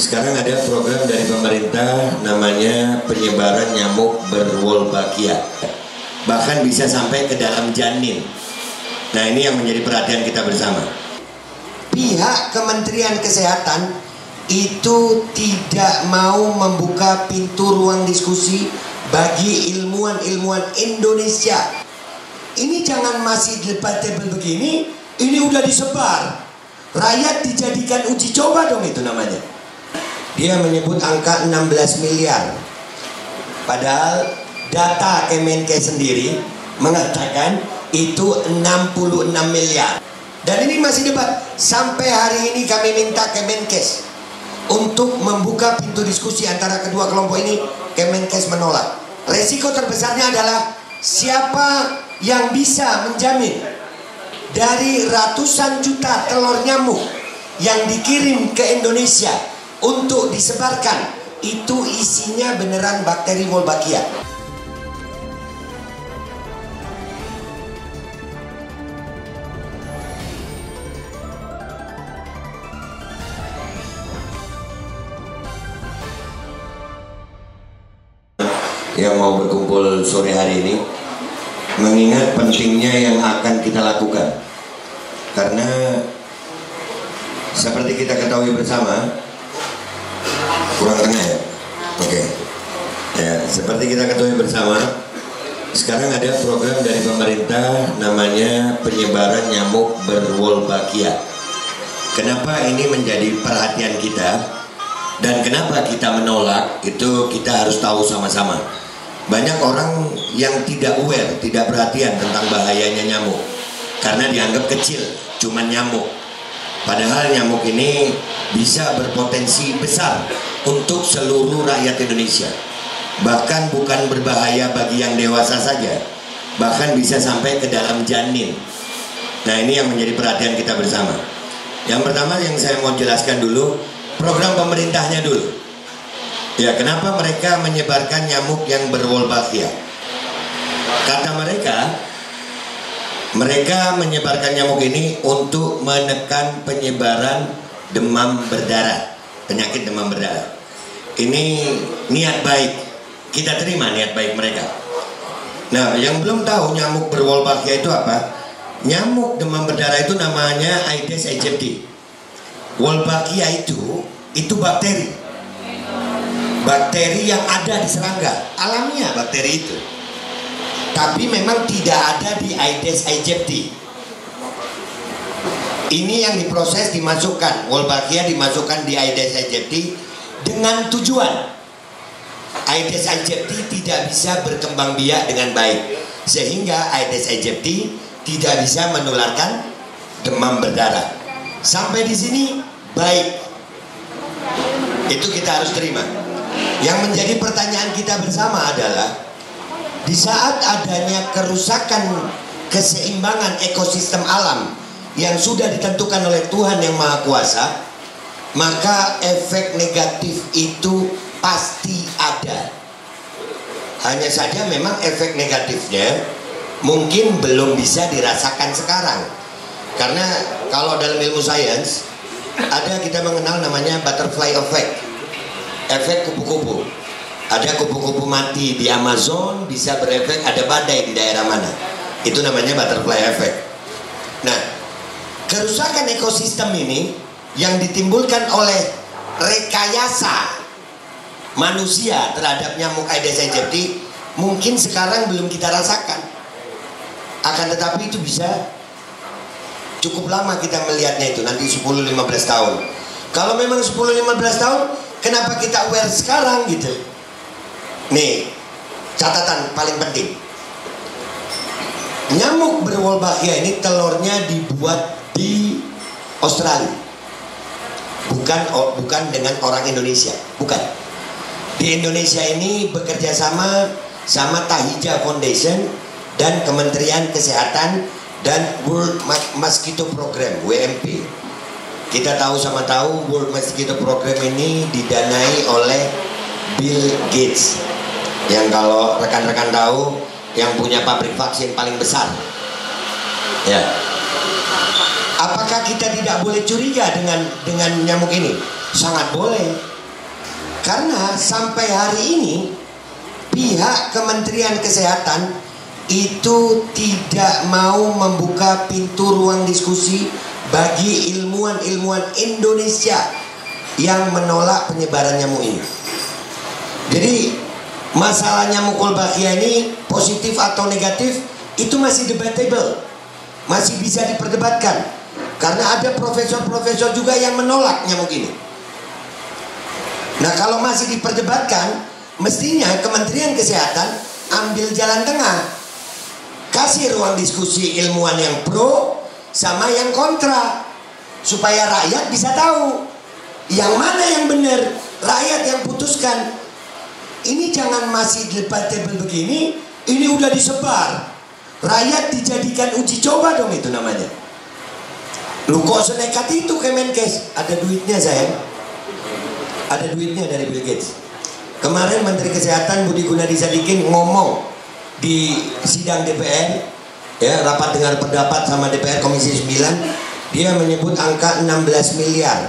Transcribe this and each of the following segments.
Sekarang ada program dari pemerintah namanya penyebaran nyamuk berwolbachia, bahkan bisa sampai ke dalam janin. Nah, ini yang menjadi perhatian kita bersama. Pihak Kementerian Kesehatan itu tidak mau membuka pintu ruang diskusi bagi ilmuwan-ilmuwan Indonesia. Ini jangan masih debatable begini, ini udah disebar. Rakyat dijadikan uji coba dong, itu namanya. Dia menyebut angka 16 miliar. Padahal data Kemenkes sendiri mengatakan itu 66 miliar. Dan ini masih debat. Sampai hari ini kami minta Kemenkes untuk membuka pintu diskusi antara kedua kelompok ini. Kemenkes menolak. Resiko terbesarnya adalah siapa yang bisa menjamin dari ratusan juta telur nyamuk yang dikirim ke Indonesia untuk disebarkan, itu isinya beneran bakteri Wolbachia. Yang mau berkumpul sore hari ini, mengingat pentingnya yang akan kita lakukan, karena seperti kita ketahui bersama, kurang tengah ya, oke. Ya, seperti kita ketahui bersama, sekarang ada program dari pemerintah namanya penyebaran nyamuk berwolbachia. Kenapa ini menjadi perhatian kita dan kenapa kita menolak, itu kita harus tahu sama-sama. Banyak orang yang tidak aware, tidak perhatian tentang bahayanya nyamuk karena dianggap kecil, cuman nyamuk. Padahal nyamuk ini bisa berpotensi besar untuk seluruh rakyat Indonesia. Bahkan bukan berbahaya bagi yang dewasa saja, bahkan bisa sampai ke dalam janin. Nah, ini yang menjadi perhatian kita bersama. Yang pertama yang saya mau jelaskan dulu, program pemerintahnya dulu. Ya, kenapa mereka menyebarkan nyamuk yang berwolbachia? Kata mereka menyebarkan nyamuk ini untuk menekan penyebaran demam berdarah, penyakit demam berdarah. Ini niat baik, kita terima niat baik mereka. Nah, yang belum tahu nyamuk berwolbachia itu apa? Nyamuk demam berdarah itu namanya Aedes aegypti. Wolbachia itu bakteri. Bakteri yang ada di serangga, alamiah bakteri itu. Tapi memang tidak ada di Aedes aegypti. Ini yang diproses, dimasukkan, Wolbachia dimasukkan di Aedes aegypti dengan tujuan Aedes aegypti tidak bisa berkembang biak dengan baik, sehingga Aedes aegypti tidak bisa menularkan demam berdarah. Sampai di sini baik, itu kita harus terima. Yang menjadi pertanyaan kita bersama adalah, di saat adanya kerusakan keseimbangan ekosistem alam yang sudah ditentukan oleh Tuhan yang Maha Kuasa, maka efek negatif itu pasti ada. Hanya saja memang efek negatifnya mungkin belum bisa dirasakan sekarang. Karena kalau dalam ilmu sains ada, kita mengenal namanya butterfly effect. Efek kupu-kupu. Ada kupu-kupu mati di Amazon bisa berefek ada badai di daerah mana. Itu namanya butterfly effect. Nah, kerusakan ekosistem ini yang ditimbulkan oleh rekayasa manusia terhadap nyamuk Aedes aegypti mungkin sekarang belum kita rasakan. Akan tetapi itu bisa cukup lama kita melihatnya itu, nanti 10-15 tahun. Kalau memang 10-15 tahun, kenapa kita aware sekarang gitu? Nih, catatan paling penting. Nyamuk berwolbachia ini telurnya dibuat di Australia. Bukan dengan orang Indonesia, bukan. Di Indonesia ini bekerja sama Tahija Foundation dan Kementerian Kesehatan dan World Mosquito Program, WMP. Kita tahu World Mosquito Program ini didanai oleh Bill Gates, yang kalau rekan-rekan tahu, yang punya pabrik vaksin paling besar. Ya. Apakah kita tidak boleh curiga dengan nyamuk ini? Sangat boleh. Karena sampai hari ini pihak Kementerian Kesehatan itu tidak mau membuka pintu ruang diskusi bagi ilmuwan-ilmuwan Indonesia yang menolak penyebaran nyamuk ini. Jadi masalah nyamuk Wolbachia ini positif atau negatif itu masih debatable, masih bisa diperdebatkan, karena ada profesor-profesor juga yang menolak nyamuk ini. Nah, kalau masih diperdebatkan, mestinya Kementerian Kesehatan ambil jalan tengah, kasih ruang diskusi ilmuwan yang pro sama yang kontra, supaya rakyat bisa tahu yang mana yang benar, rakyat yang putuskan. Ini jangan masih debatable begini, ini udah disebar, rakyat dijadikan uji coba dong, itu namanya. Lu kok senekat itu Kemenkes? Ada duitnya sayang, ada duitnya dari Bill Gates. Kemarin Menteri Kesehatan Budi Gunadi Sadikin ngomong di sidang DPR, ya, rapat dengar pendapat sama DPR Komisi 9, dia menyebut angka 16 miliar.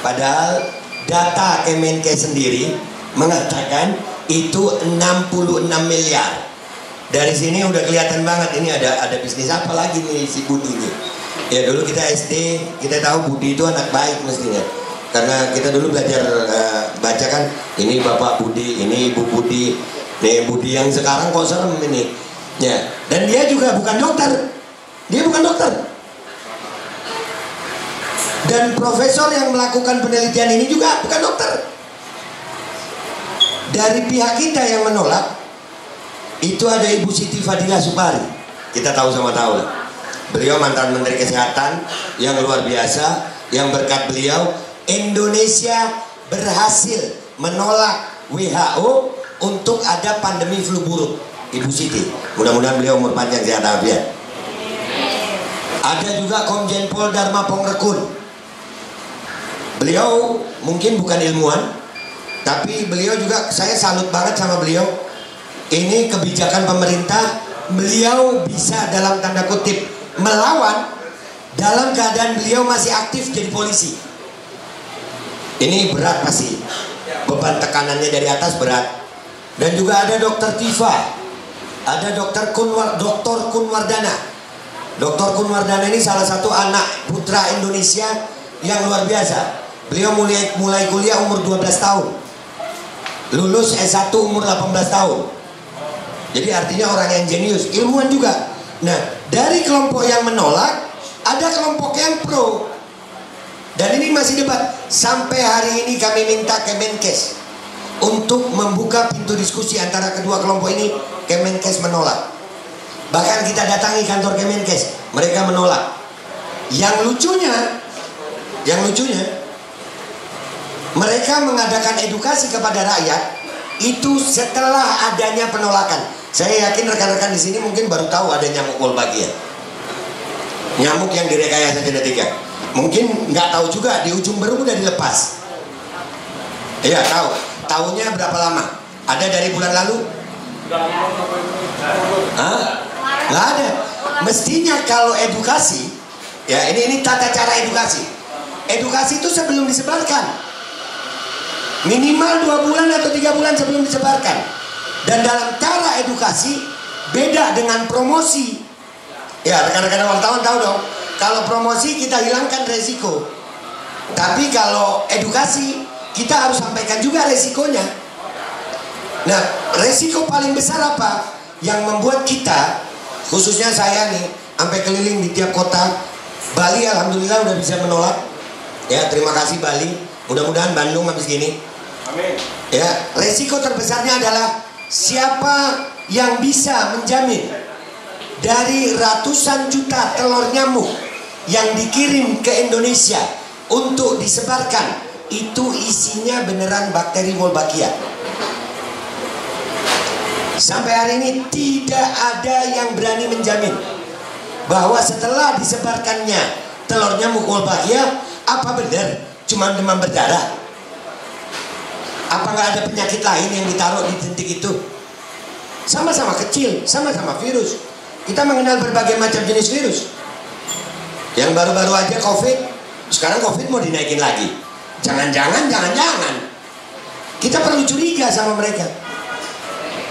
Padahal data Kemenkes sendiri mengatakan itu 66 miliar. Dari sini udah kelihatan banget ini ada bisnis apa lagi nih si Budi ini. Ya, dulu kita SD, kita tahu Budi itu anak baik mestinya. Karena kita dulu belajar baca kan, ini Bapak Budi, ini Ibu Budi. Nih Budi yang sekarang kok serem ini. Ya, dan dia juga bukan dokter. Dia bukan dokter. Dan profesor yang melakukan penelitian ini juga bukan dokter. Dari pihak kita yang menolak itu ada Ibu Siti Fadila Supari. Kita tahu sama tahu. Beliau mantan Menteri Kesehatan yang luar biasa, yang berkat beliau Indonesia berhasil menolak WHO untuk ada pandemi flu burung. Ibu Siti, mudah-mudahan beliau umur panjang sehat afiat. Ada juga Komjen Pol Dharma Pongrekun. Beliau mungkin bukan ilmuwan, tapi beliau juga, saya salut banget sama beliau. Ini kebijakan pemerintah, beliau bisa dalam tanda kutip melawan dalam keadaan beliau masih aktif jadi polisi. Ini berat pasti, beban tekanannya dari atas berat. Dan juga ada Dokter Tifa, ada Dokter Kunwardana. Dokter Kunwardana ini salah satu anak putra Indonesia yang luar biasa. Beliau mulai kuliah umur 12 tahun, lulus S1 umur 18 tahun. Jadi artinya orang yang jenius, ilmuwan juga. Nah, dari kelompok yang menolak, ada kelompok yang pro. Dan ini masih debat. Sampai hari ini kami minta Kemenkes untuk membuka pintu diskusi antara kedua kelompok ini. Kemenkes menolak. Bahkan kita datangi kantor Kemenkes, mereka menolak. Yang lucunya, mereka mengadakan edukasi kepada rakyat itu setelah adanya penolakan. Saya yakin rekan-rekan di sini mungkin baru tahu ada nyamuk Wolbachia, nyamuk yang direkayasa genetika. Mungkin nggak tahu juga di ujung Berung udah dilepas. Iya tahu. Tahunya berapa lama? Ada dari bulan lalu? Hah? Nggak ada. Mestinya kalau edukasi, ya ini tata cara edukasi. Edukasi itu sebelum disebarkan, minimal 2 bulan atau 3 bulan sebelum disebarkan. Dan dalam cara edukasi beda dengan promosi. Ya, rekan-rekan wartawan tahu dong. Kalau promosi kita hilangkan resiko, tapi kalau edukasi kita harus sampaikan juga resikonya. Nah, resiko paling besar apa? Yang membuat kita, khususnya saya nih, sampai keliling di tiap kota. Bali alhamdulillah udah bisa menolak. Ya, terima kasih Bali. Mudah-mudahan Bandung habis gini. Amin. Ya, resiko terbesarnya adalah siapa yang bisa menjamin dari ratusan juta telur nyamuk yang dikirim ke Indonesia untuk disebarkan itu isinya beneran bakteri Wolbachia. Sampai hari ini tidak ada yang berani menjamin bahwa setelah disebarkannya telur nyamuk Wolbachia, apa benar cuma demam berdarah? Apa nggak ada penyakit lain yang ditaruh di titik itu? Sama-sama kecil, sama-sama virus. Kita mengenal berbagai macam jenis virus. Yang baru-baru aja COVID, sekarang COVID mau dinaikin lagi. Jangan-jangan Kita perlu curiga sama mereka.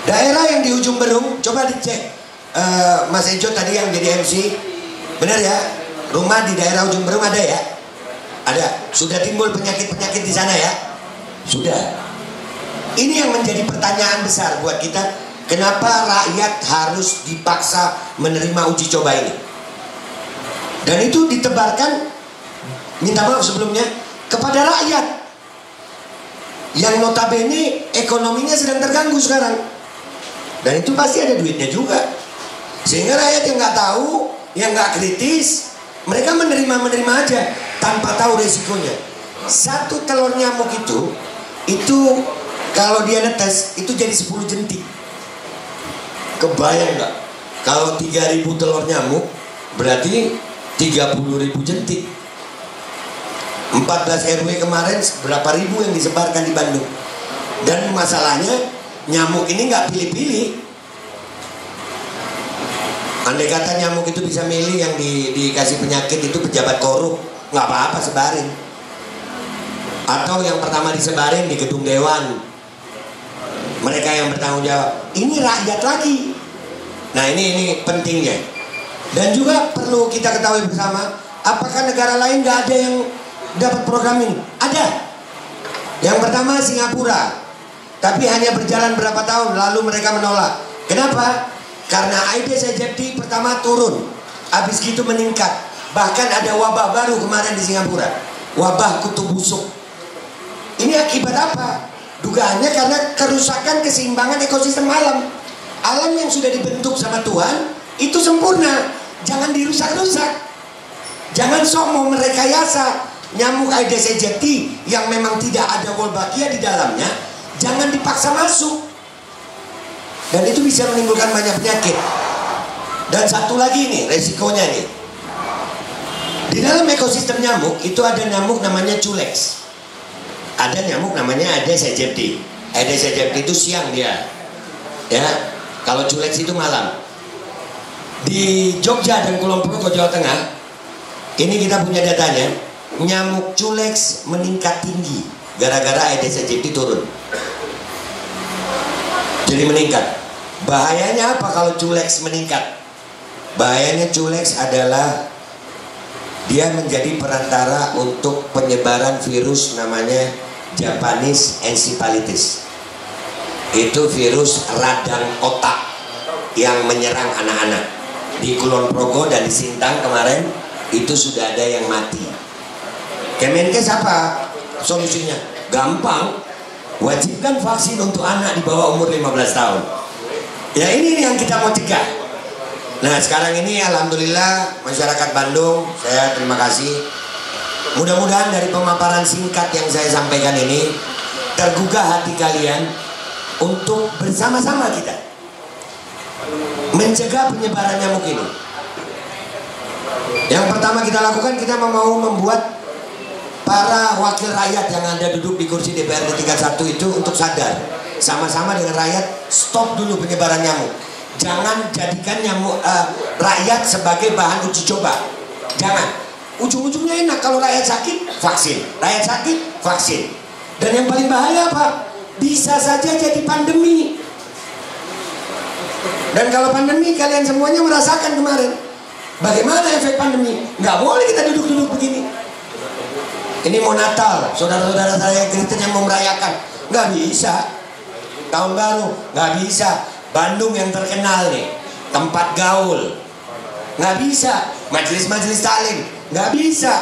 Daerah yang di ujung Berung, coba dicek. Mas Ejo tadi yang jadi MC, benar ya? Rumah di daerah ujung Berung ada ya? Ada. Sudah timbul penyakit-penyakit di sana ya? Sudah. Ini yang menjadi pertanyaan besar buat kita. Kenapa rakyat harus dipaksa menerima uji coba ini? Dan itu ditebarkan, minta maaf sebelumnya, kepada rakyat yang notabene ekonominya sedang terganggu sekarang. Dan itu pasti ada duitnya juga. Sehingga rakyat yang nggak tahu, yang nggak kritis, mereka menerima aja tanpa tahu resikonya. Satu telur nyamuk itu kalau dia netes itu jadi 10 jentik. Kebayang nggak? Kalau 3.000 telur nyamuk berarti 30.000 jentik. 14 RW kemarin berapa ribu yang disebarkan di Bandung. Dan masalahnya nyamuk ini nggak pilih-pilih. Andai kata nyamuk itu bisa milih yang dikasih penyakit itu pejabat korup, nggak apa-apa sebarin. Atau yang pertama disebarin di gedung dewan, mereka yang bertanggung jawab. Ini rakyat lagi. Nah ini pentingnya. Dan juga perlu kita ketahui bersama, apakah negara lain nggak ada yang dapat program ini? Ada. Yang pertama Singapura, tapi hanya berjalan berapa tahun lalu mereka menolak. Kenapa? Karena Aedes aegypti pertama turun, habis gitu meningkat. Bahkan ada wabah baru kemarin di Singapura, wabah kutu busuk. Ini akibat apa? Dugaannya karena kerusakan keseimbangan ekosistem alam. Alam yang sudah dibentuk sama Tuhan itu sempurna, jangan dirusak-rusak. Jangan sok mau merekayasa. Nyamuk Aedes aegypti yang memang tidak ada Wolbachia di dalamnya, jangan dipaksa masuk. Dan itu bisa menimbulkan banyak penyakit. Dan satu lagi nih resikonya nih, di dalam ekosistem nyamuk itu ada nyamuk namanya Culex, ada nyamuk namanya Aedes aegypti. Aedes aegypti itu siang dia, ya. Kalau Culex itu malam. Di Jogja dan Kulon Progo Jawa Tengah, ini kita punya datanya, nyamuk Culex meningkat tinggi gara-gara Aedes aegypti turun. Jadi meningkat. Bahayanya apa kalau Culex meningkat? Bahayanya Culex adalah dia menjadi perantara untuk penyebaran virus namanya Japanese encephalitis. Itu virus radang otak yang menyerang anak-anak. Di Kulon Progo dan di Sintang kemarin itu sudah ada yang mati. Kemenkes apa solusinya? Gampang, wajibkan vaksin untuk anak di bawah umur 15 tahun. Ya ini yang kita mau cegah. Nah sekarang ini alhamdulillah masyarakat Bandung, saya terima kasih. Mudah-mudahan dari pemaparan singkat yang saya sampaikan ini tergugah hati kalian untuk bersama-sama kita mencegah penyebaran nyamuk ini. Yang pertama kita lakukan, kita mau membuat para wakil rakyat yang ada duduk di kursi DPRD tingkat 1 itu untuk sadar. Sama-sama dengan rakyat, stop dulu penyebaran nyamuk. Jangan jadikan nyamuk rakyat sebagai bahan uji coba. Jangan. Ujung-ujungnya enak, kalau rakyat sakit, vaksin. Rakyat sakit, vaksin. Dan yang paling bahaya apa? Bisa saja jadi pandemi. Dan kalau pandemi, kalian semuanya merasakan kemarin. Bagaimana efek pandemi? Nggak boleh kita duduk-duduk begini. Ini mau Natal, saudara-saudara saya Kristen yang mau merayakan, nggak bisa. Tahun baru, nggak bisa. Bandung yang terkenal nih, tempat gaul, nggak bisa. Majelis-majelis taklim, nggak bisa.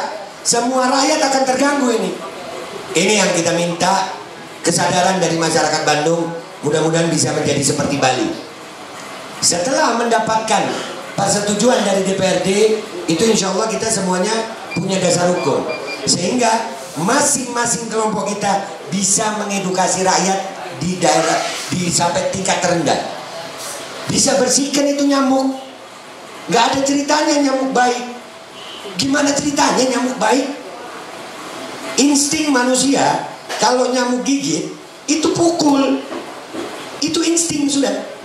Semua rakyat akan terganggu ini. Ini yang kita minta, kesadaran dari masyarakat Bandung. Mudah-mudahan bisa menjadi seperti Bali. Setelah mendapatkan persetujuan dari DPRD, itu insya Allah kita semuanya punya dasar hukum. Sehingga masing-masing kelompok kita bisa mengedukasi rakyat di daerah, sampai tingkat terendah. Bisa bersihkan itu nyamuk. Nggak ada ceritanya nyamuk baik. Gimana ceritanya nyamuk baik? Insting manusia, kalau nyamuk gigit, itu pukul. Itu insting sudah.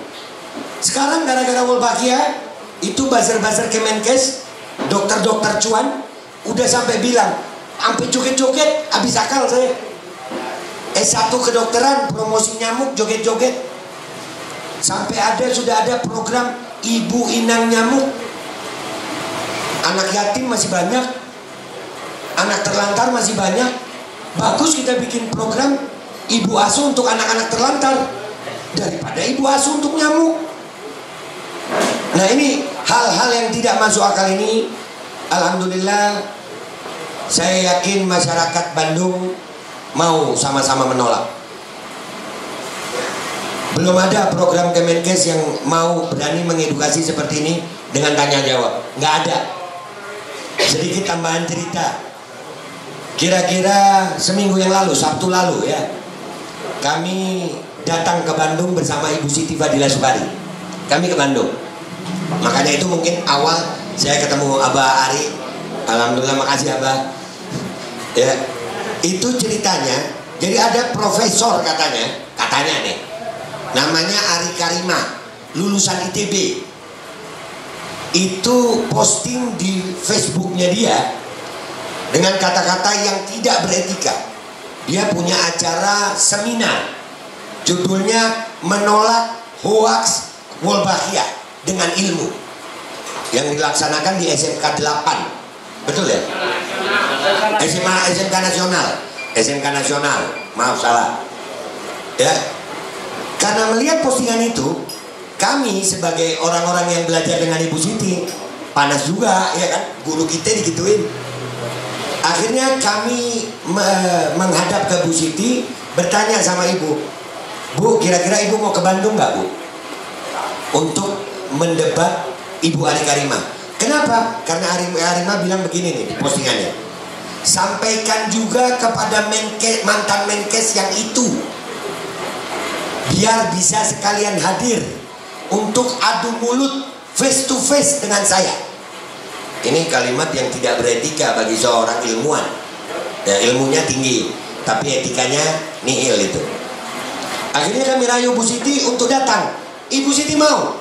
Sekarang gara-gara Wolbachia, itu buzzer-buzzer Kemenkes, dokter-dokter cuan, udah sampai bilang, sampai joget-joget, habis akal saya. S1 kedokteran promosi nyamuk joget-joget. Sampai sudah ada program ibu inang nyamuk. Anak yatim masih banyak, anak terlantar masih banyak. Bagus kita bikin program ibu asuh untuk anak-anak terlantar daripada ibu asuh untuk nyamuk. Nah, ini hal-hal yang tidak masuk akal ini, alhamdulillah saya yakin masyarakat Bandung mau sama-sama menolak. Belum ada program Kemenkes yang mau berani mengedukasi seperti ini dengan tanya jawab. Nggak ada. Sedikit tambahan cerita. Kira-kira seminggu yang lalu, Sabtu lalu ya, kami datang ke Bandung bersama Ibu Siti Fadila Subari. Kami ke Bandung. Makanya itu mungkin awal saya ketemu Abah Ari. Alhamdulillah, makasih Abah. Ya, itu ceritanya. Jadi ada profesor katanya nih, namanya Ari Karima, lulusan ITB. Itu posting di Facebooknya dia dengan kata-kata yang tidak beretika. Dia punya acara seminar, judulnya menolak hoaks Wolbachia dengan ilmu, yang dilaksanakan di SMK 8. Betul ya? SMK Nasional. Maaf salah. Ya. Karena melihat postingan itu, kami sebagai orang-orang yang belajar dengan Ibu Siti, panas juga ya kan, guru kita digituin. Akhirnya kami menghadap ke Bu Siti, bertanya sama Ibu, Bu, kira-kira Ibu mau ke Bandung nggak, Bu? Untuk mendebat Ibu Ari Karima. Kenapa? Karena Ari Karima bilang begini nih di postingannya. Sampaikan juga kepada mantan Menkes yang itu, biar bisa sekalian hadir untuk adu mulut face to face dengan saya. Ini kalimat yang tidak beretika bagi seorang ilmuwan. Ya, ilmunya tinggi, tapi etikanya nihil itu. Akhirnya kami rayu Bu Siti untuk datang. Ibu Siti mau.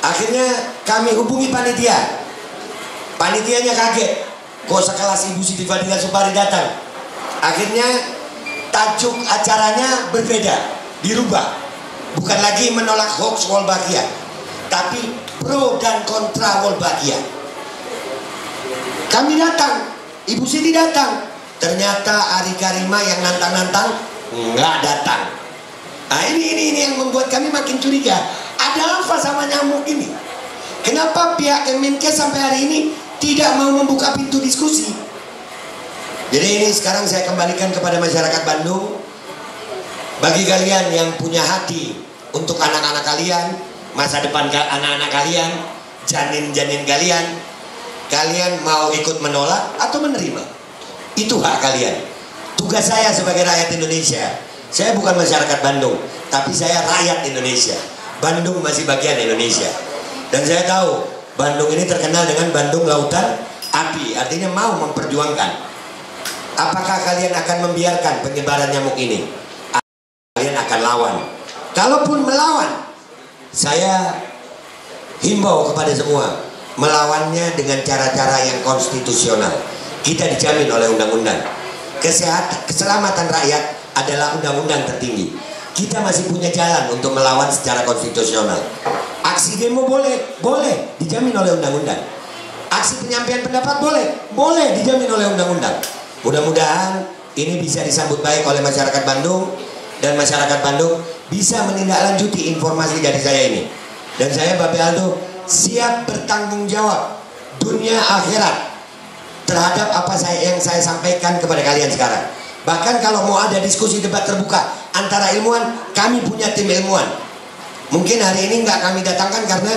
Akhirnya kami hubungi panitia. Panitianya kaget, kok sekelas Ibu Siti Fadila Subari datang. Akhirnya tajuk acaranya berbeda, dirubah. Bukan lagi menolak hoax Wolbachia, tapi pro dan kontra Wolbachia. Kami datang, Ibu Siti datang. Ternyata Ari Karima yang nantang-nantang nggak datang. Nah ini yang membuat kami makin curiga. Ada apa sama nyamuk ini? Kenapa pihak Kemenkes sampai hari ini tidak mau membuka pintu diskusi? Jadi ini sekarang saya kembalikan kepada masyarakat Bandung. Bagi kalian yang punya hati untuk anak-anak kalian, masa depan anak-anak kalian, janin-janin kalian, kalian mau ikut menolak atau menerima, itu hak kalian. Tugas saya sebagai rakyat Indonesia, saya bukan masyarakat Bandung, tapi saya rakyat Indonesia. Bandung masih bagian Indonesia. Dan saya tahu Bandung ini terkenal dengan Bandung Lautan Api, artinya mau memperjuangkan. Apakah kalian akan membiarkan penyebaran nyamuk ini? Kalian akan lawan. Kalaupun melawan, saya himbau kepada semua, melawannya dengan cara-cara yang konstitusional. Kita dijamin oleh undang-undang. Keselamatan rakyat adalah undang-undang tertinggi. Kita masih punya jalan untuk melawan secara konstitusional. Aksi demo boleh dijamin oleh undang-undang. Aksi penyampaian pendapat boleh dijamin oleh undang-undang. Mudah-mudahan ini bisa disambut baik oleh masyarakat Bandung, dan masyarakat Bandung bisa menindaklanjuti informasi dari saya ini. Dan saya, Bapak Aldo, siap bertanggung jawab dunia akhirat terhadap apa yang saya sampaikan kepada kalian sekarang. Bahkan kalau mau ada diskusi debat terbuka antara ilmuwan, kami punya tim ilmuwan. Mungkin hari ini nggak kami datangkan karena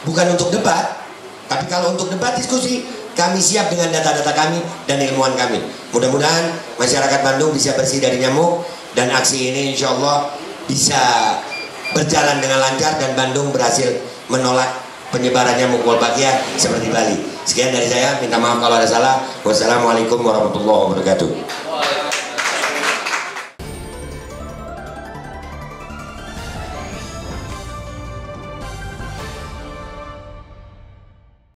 bukan untuk debat, tapi kalau untuk debat diskusi, kami siap dengan data-data kami dan ilmuwan kami. Mudah-mudahan masyarakat Bandung bisa bersih dari nyamuk, dan aksi ini insya Allah bisa berjalan dengan lancar, dan Bandung berhasil menolak penyebaran nyamuk Wolbachia seperti Bali. Sekian dari saya, minta maaf kalau ada salah. Wassalamualaikum warahmatullahi wabarakatuh.